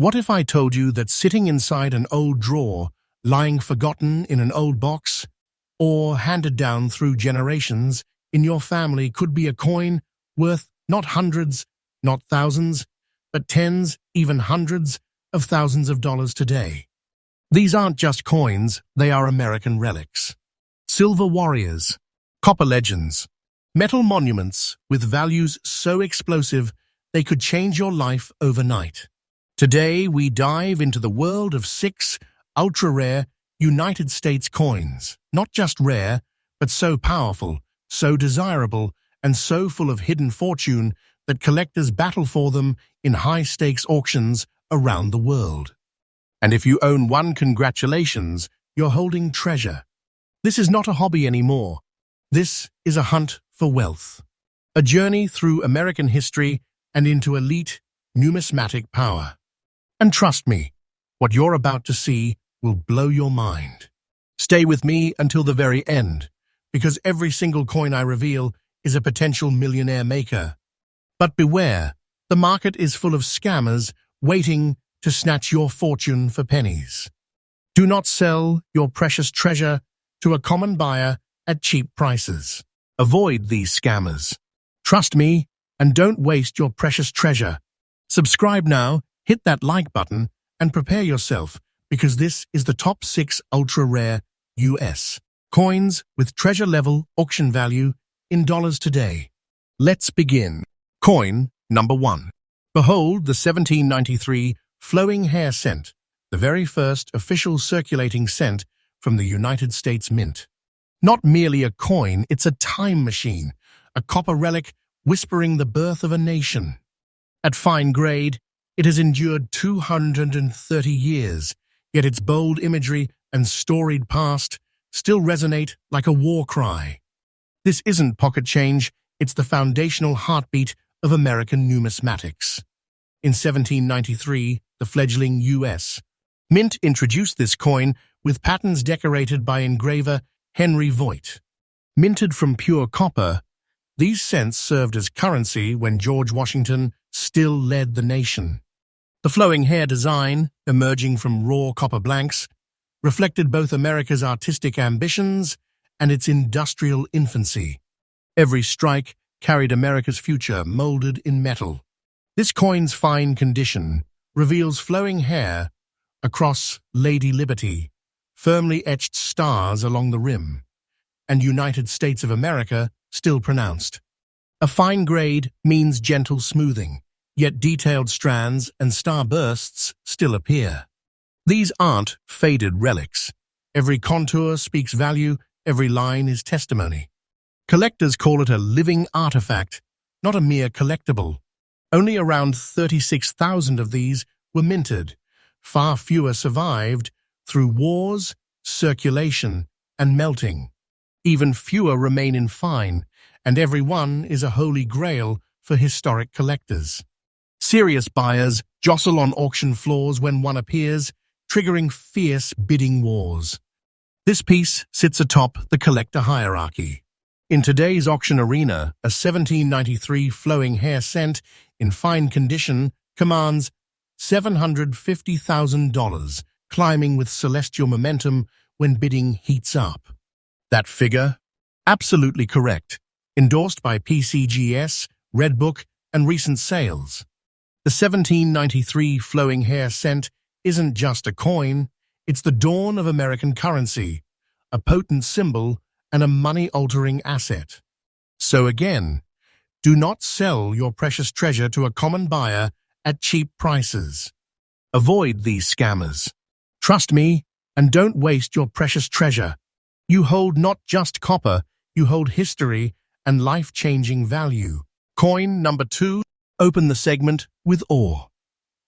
What if I told you that sitting inside an old drawer, lying forgotten in an old box, or handed down through generations in your family could be a coin worth not hundreds, not thousands, but tens, even hundreds of thousands of dollars today? These aren't just coins, they are American relics. Silver warriors, copper legends, metal monuments with values so explosive they could change your life overnight. Today, we dive into the world of 6 ultra-rare United States coins. Not just rare, but so powerful, so desirable, and so full of hidden fortune that collectors battle for them in high-stakes auctions around the world. And if you own one, congratulations, you're holding treasure. This is not a hobby anymore. This is a hunt for wealth. A journey through American history and into elite numismatic power. And trust me, what you're about to see will blow your mind. Stay with me until the very end, because every single coin I reveal is a potential millionaire maker. But beware, the market is full of scammers waiting to snatch your fortune for pennies. Do not sell your precious treasure to a common buyer at cheap prices. Avoid these scammers. Trust me, and don't waste your precious treasure. Subscribe now, hit that like button, and prepare yourself, because this is the top 6 ultra-rare US coins with treasure-level auction value in dollars today. Let's begin. Coin number 1. Behold the 1793 flowing hair cent, the very first official circulating cent from the United States Mint. Not merely a coin, it's a time machine, a copper relic whispering the birth of a nation. At fine grade, it has endured 230 years, yet its bold imagery and storied past still resonate like a war cry. This isn't pocket change, it's the foundational heartbeat of American numismatics. In 1793, the fledgling U.S. Mint introduced this coin with patterns decorated by engraver Henry Voigt. Minted from pure copper, these cents served as currency when George Washington still led the nation. The flowing hair design, emerging from raw copper blanks, reflected both America's artistic ambitions and its industrial infancy. Every strike carried America's future molded in metal. This coin's fine condition reveals flowing hair across Lady Liberty, firmly etched stars along the rim, and United States of America still pronounced. A fine grade means gentle smoothing, yet detailed strands and star bursts still appear. These aren't faded relics. Every contour speaks value, every line is testimony. Collectors call it a living artifact, not a mere collectible. Only around 36,000 of these were minted. Far fewer survived through wars, circulation, and melting. Even fewer remain in fine, and every one is a holy grail for historic collectors. Serious buyers jostle on auction floors when one appears, triggering fierce bidding wars. This piece sits atop the collector hierarchy. In today's auction arena, a 1793 flowing hair cent in fine condition commands $750,000, climbing with celestial momentum when bidding heats up. That figure? Absolutely correct. Endorsed by PCGS, Red Book, and recent sales. The 1793 flowing hair cent isn't just a coin, it's the dawn of American currency, a potent symbol and a money-altering asset. So again, do not sell your precious treasure to a common buyer at cheap prices. Avoid these scammers. Trust me, and don't waste your precious treasure. You hold not just copper, you hold history and life-changing value. Coin number 2, open the segment with awe.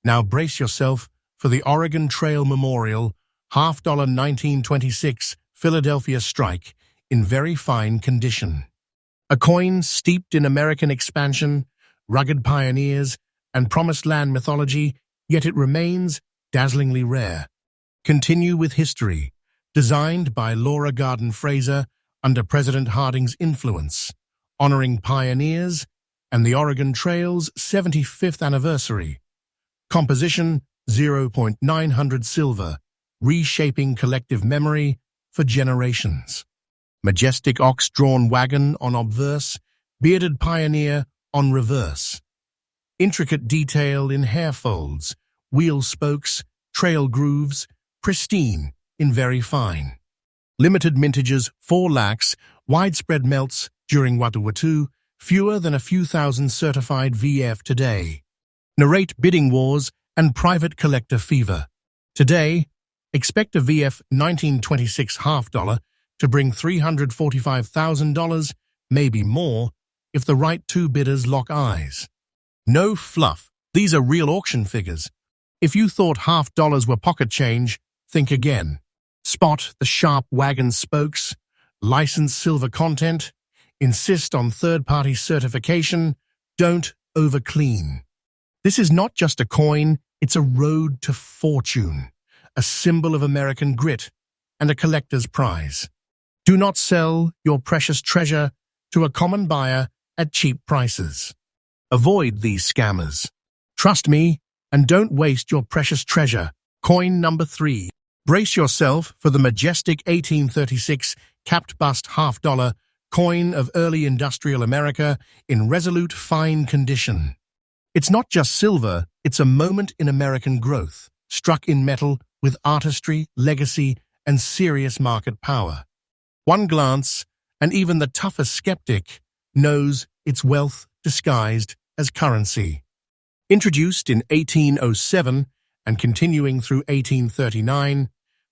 Now brace yourself for the Oregon Trail Memorial $1/2 1926 Philadelphia strike in very fine condition. A coin steeped in American expansion, rugged pioneers, and promised land mythology, yet it remains dazzlingly rare. Continue with history, designed by Laura Garden Fraser under President Harding's influence, honoring pioneers and the Oregon Trail's 75th anniversary. Composition 0.900 silver, reshaping collective memory for generations. Majestic ox-drawn wagon on obverse, bearded pioneer on reverse. Intricate detail in hair folds, wheel spokes, trail grooves, pristine in very fine. Limited mintages 4 lakhs, widespread melts during Watu, fewer than a few thousand certified VF today. Narrate bidding wars and private collector fever. Today, expect a VF 1926 $half to bring $345,000, maybe more, if the right two bidders lock eyes. No fluff, these are real auction figures. If you thought $half were pocket change, think again. Spot the sharp wagon spokes, license silver content, insist on third-party certification, don't over-clean. This is not just a coin, it's a road to fortune, a symbol of American grit and a collector's prize. Do not sell your precious treasure to a common buyer at cheap prices. Avoid these scammers. Trust me, and don't waste your precious treasure. Coin number 3. Brace yourself for the majestic 1836 capped bust $half coin of early industrial America in resolute fine condition. It's not just silver, it's a moment in American growth, struck in metal with artistry, legacy, and serious market power. One glance, and even the toughest skeptic knows its wealth disguised as currency. Introduced in 1807 and continuing through 1839,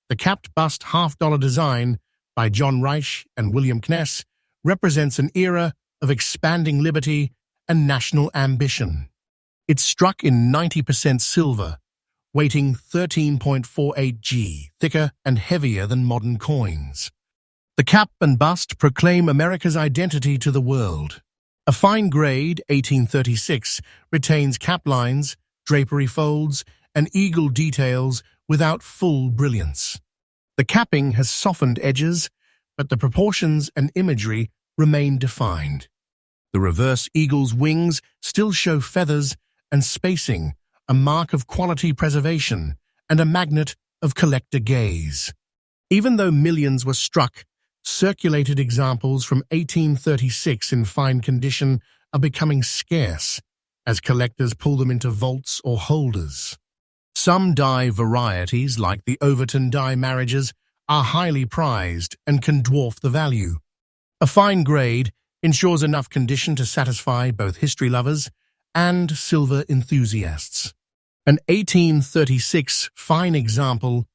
the capped bust $half design by John Reich and William Kness represents an era of expanding liberty and national ambition. It's struck in 90% silver, weighting 13.48 g, thicker and heavier than modern coins. The cap and bust proclaim America's identity to the world. A fine grade 1836 retains cap lines, drapery folds, and eagle details without full brilliance. The capping has softened edges, but the proportions and imagery remain defined. The reverse eagle's wings still show feathers and spacing, a mark of quality preservation and a magnet of collector gaze. Even though millions were struck, circulated examples from 1836 in fine condition are becoming scarce as collectors pull them into vaults or holders. Some die varieties, like the Overton die marriages, are highly prized and can dwarf the value. A fine grade ensures enough condition to satisfy both history lovers and silver enthusiasts. An 1836 fine example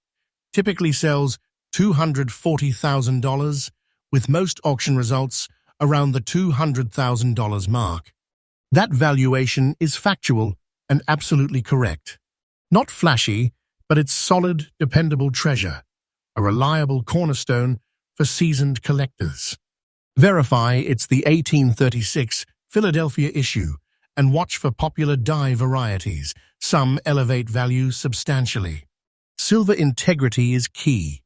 typically sells $240,000, with most auction results around the $200,000 mark. That valuation is factual and absolutely correct. Not flashy, but it's solid, dependable treasure, a reliable cornerstone for seasoned collectors. Verify it's the 1836 Philadelphia issue and watch for popular die varieties. Some elevate value substantially. Silver integrity is key.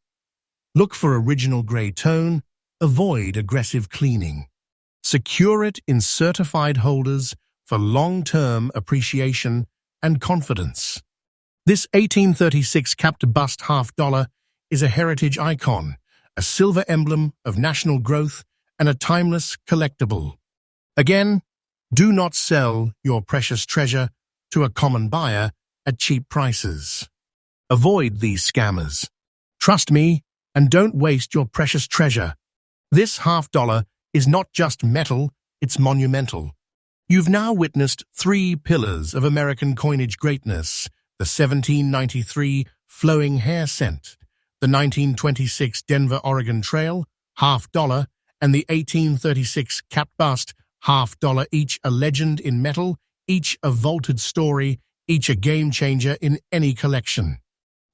Look for original gray tone, avoid aggressive cleaning. Secure it in certified holders for long-term appreciation and confidence. This 1836 capped bust $half is a heritage icon, a silver emblem of national growth and a timeless collectible. Again, do not sell your precious treasure to a common buyer at cheap prices. Avoid these scammers. Trust me, and don't waste your precious treasure. This $half is not just metal, it's monumental. You've now witnessed 3 pillars of American coinage greatness: the 1793 flowing hair scent, the 1926 Denver, Oregon Trail, $half, and the 1836 capped bust, $half, each a legend in metal, each a vaulted story, each a game-changer in any collection.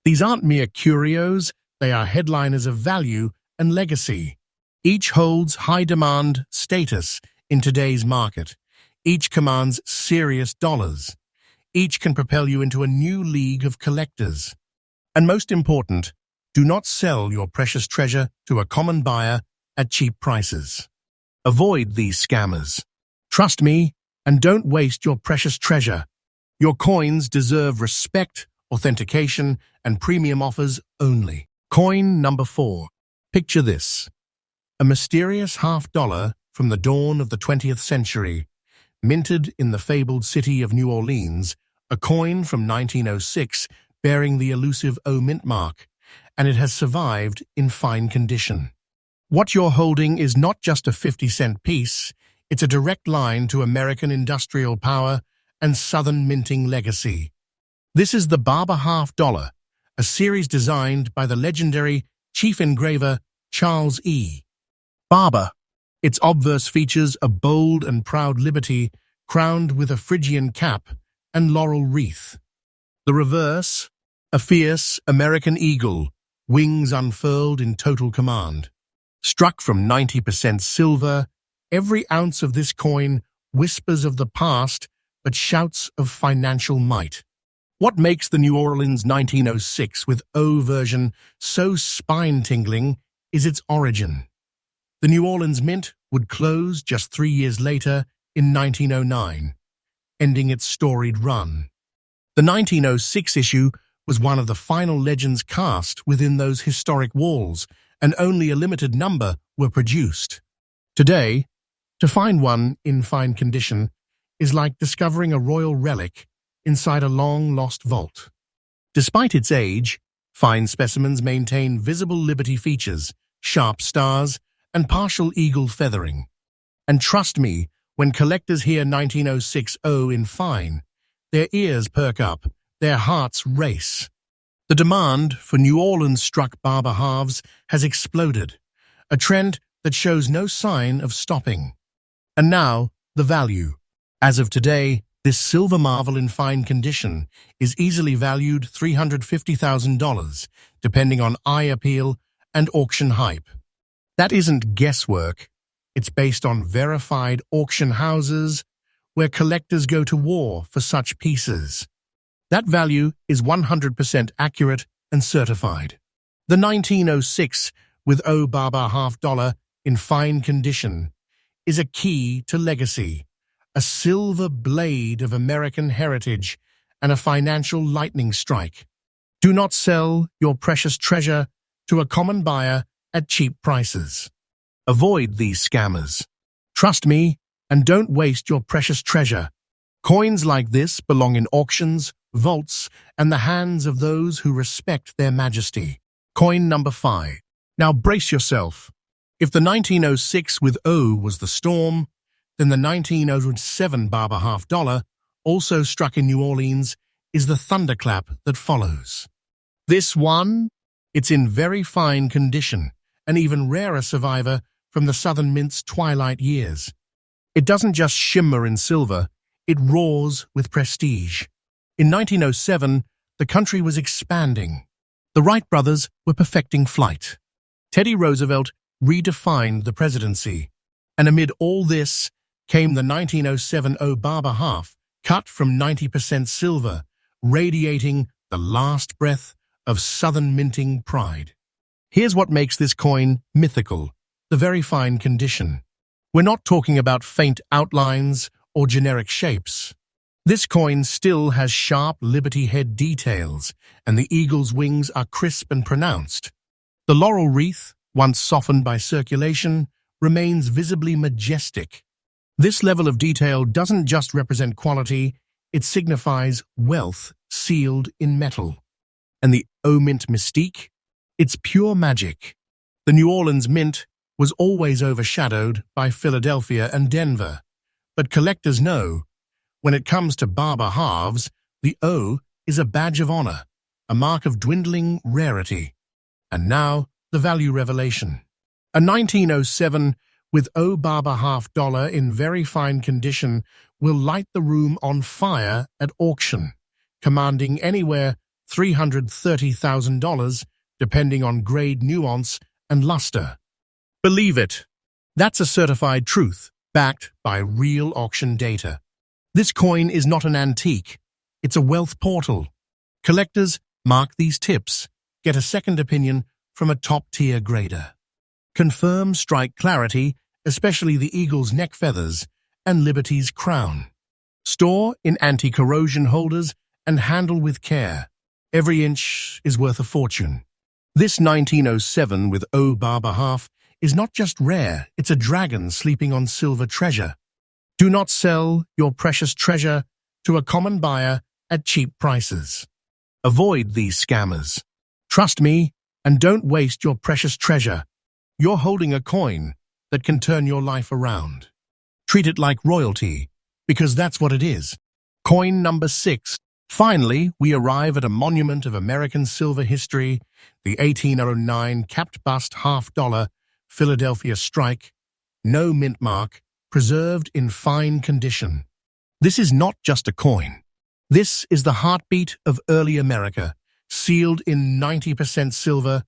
These aren't mere curios, they are headliners of value and legacy. Each holds high-demand status in today's market. Each commands serious dollars. Each can propel you into a new league of collectors. And most important, do not sell your precious treasure to a common buyer at cheap prices. Avoid these scammers. Trust me, and don't waste your precious treasure. Your coins deserve respect, authentication, and premium offers only. Coin number 4. Picture this. A mysterious $50 from the dawn of the 20th century, minted in the fabled city of New Orleans, a coin from 1906 bearing the elusive O mint mark, and it has survived in fine condition. What you're holding is not just a 50-cent piece, it's a direct line to American industrial power and Southern minting legacy. This is the Barber $50, a series designed by the legendary chief engraver Charles E. Barber. Its obverse features a bold and proud liberty crowned with a Phrygian cap and laurel wreath. The reverse, a fierce American eagle, wings unfurled in total command. Struck from 90% silver, every ounce of this coin whispers of the past but shouts of financial might. What makes the New Orleans 1906 with O version so spine-tingling is its origin. The New Orleans Mint would close just 3 years later in 1909, ending its storied run. The 1906 issue was one of the final legends cast within those historic walls, and only a limited number were produced. Today, to find one in fine condition is like discovering a royal relic inside a long-lost vault. Despite its age, fine specimens maintain visible liberty features, sharp stars, and partial eagle feathering. And trust me, when collectors hear 1906 O in fine, their ears perk up, their hearts race. The demand for New Orleans-struck Barber halves has exploded, a trend that shows no sign of stopping. And now, the value. As of today, this silver marvel in fine condition is easily valued $350,000, depending on eye appeal and auction hype. That isn't guesswork. It's based on verified auction houses where collectors go to war for such pieces. That value is 100% accurate and certified. The 1906 with O Barber $50 in fine condition is a key to legacy, a silver blade of American heritage, and a financial lightning strike. Do not sell your precious treasure to a common buyer at cheap prices. Avoid these scammers. Trust me, and don't waste your precious treasure. Coins like this belong in auctions, vaults, and the hands of those who respect their majesty. Coin number 5. Now brace yourself. If the 1906 with O was the storm, then the 1907 Barber $50, also struck in New Orleans, is the thunderclap that follows. This one, it's in very fine condition, an even rarer survivor from the Southern Mint's twilight years. It doesn't just shimmer in silver, it roars with prestige. In 1907, the country was expanding. The Wright brothers were perfecting flight. Teddy Roosevelt redefined the presidency. And amid all this came the 1907 O Barber half, cut from 90% silver, radiating the last breath of Southern minting pride. Here's what makes this coin mythical, the very fine condition. We're not talking about faint outlines or generic shapes. This coin still has sharp Liberty head details, and the eagle's wings are crisp and pronounced. The laurel wreath, once softened by circulation, remains visibly majestic. This level of detail doesn't just represent quality, it signifies wealth sealed in metal. And the O Mint mystique? It's pure magic. The New Orleans Mint was always overshadowed by Philadelphia and Denver. But collectors know, when it comes to Barber halves, the O is a badge of honor, a mark of dwindling rarity. And now, the value revelation. A 1907 with O Barber $50 in very fine condition will light the room on fire at auction, commanding anywhere $330,000 depending on grade nuance and luster. Believe it, that's a certified truth, backed by real auction data. This coin is not an antique, it's a wealth portal. Collectors, mark these tips. Get a second opinion from a top-tier grader. Confirm strike clarity, especially the eagle's neck feathers and Liberty's crown. Store in anti-corrosion holders and handle with care. Every inch is worth a fortune. This 1907 with Barber half is not just rare, it's a dragon sleeping on silver treasure. Do not sell your precious treasure to a common buyer at cheap prices. Avoid these scammers. Trust me, and don't waste your precious treasure. You're holding a coin that can turn your life around. Treat it like royalty, because that's what it is. Coin number 6. Finally, we arrive at a monument of American silver history, the 1809 capped bust half-dollar Philadelphia strike, no mint mark, preserved in fine condition. This is not just a coin. This is the heartbeat of early America, sealed in 90% silver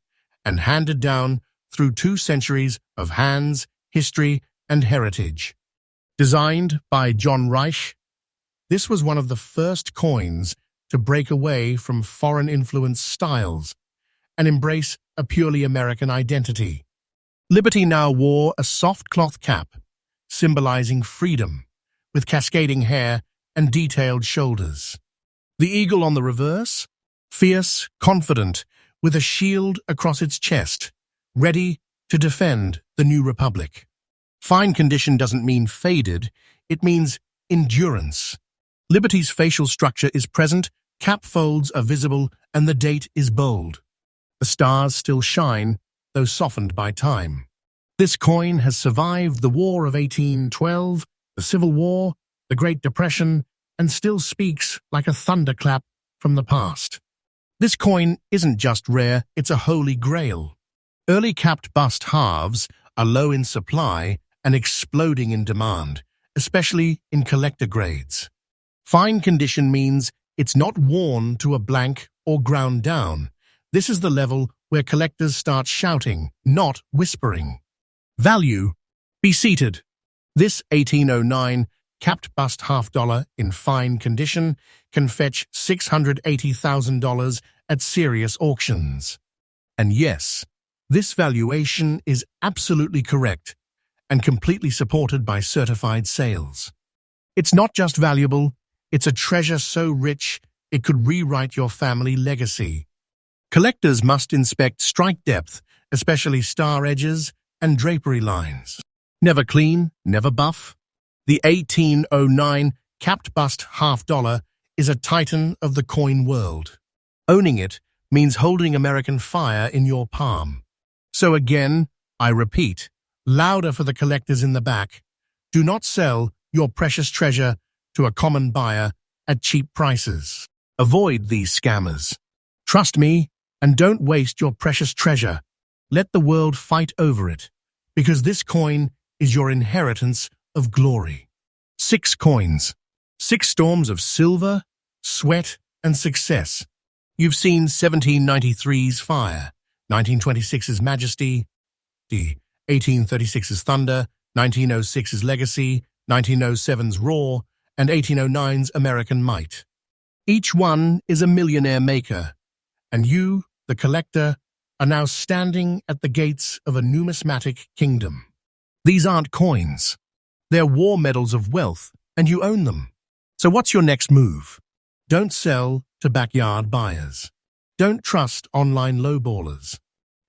and handed down through 2 centuries of hands, history, and heritage. Designed by John Reich, this was one of the first coins to break away from foreign-influenced styles and embrace a purely American identity. Liberty now wore a soft cloth cap, symbolizing freedom, with cascading hair and detailed shoulders. The eagle on the reverse, fierce, confident, with a shield across its chest, ready to defend the new republic. Fine condition doesn't mean faded, it means endurance. Liberty's facial structure is present, cap folds are visible, and the date is bold. The stars still shine, though softened by time. This coin has survived the War of 1812, the Civil War, the Great Depression, and still speaks like a thunderclap from the past. This coin isn't just rare, it's a holy grail. Early capped bust halves are low in supply and exploding in demand, especially in collector grades. Fine condition means it's not worn to a blank or ground down. This is the level where collectors start shouting, not whispering. Value. Be seated. This 1809 capped bust half-dollar in fine condition can fetch $680,000 at serious auctions. And yes, this valuation is absolutely correct and completely supported by certified sales. It's not just valuable, it's a treasure so rich it could rewrite your family legacy. Collectors must inspect strike depth, especially star edges and drapery lines. Never clean, never buff. The 1809 capped bust half-dollar is a titan of the coin world. Owning it means holding American fire in your palm. So again, I repeat, louder for the collectors in the back, do not sell your precious treasure to a common buyer at cheap prices. Avoid these scammers. Trust me, and don't waste your precious treasure. Let the world fight over it, because this coin is your inheritance of glory. 6 coins. 6 storms of silver, sweat, and success. You've seen 1793's fire, 1926's majesty, 1836's thunder, 1906's legacy, 1907's roar, and 1809's American might. Each one is a millionaire maker, and you, the collector, are now standing at the gates of a numismatic kingdom. These aren't coins. They're war medals of wealth, and you own them. So what's your next move? Don't sell to backyard buyers. Don't trust online lowballers.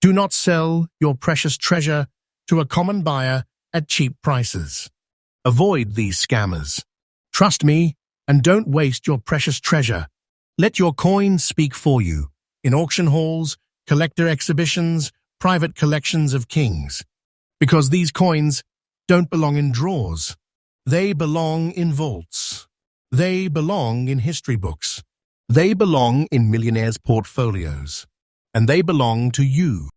Do not sell your precious treasure to a common buyer at cheap prices. Avoid these scammers. Trust me, and don't waste your precious treasure. Let your coin speak for you in auction halls, collector exhibitions, private collections of kings. Because these coins don't belong in drawers. They belong in vaults. They belong in history books. They belong in millionaires' portfolios. And they belong to you.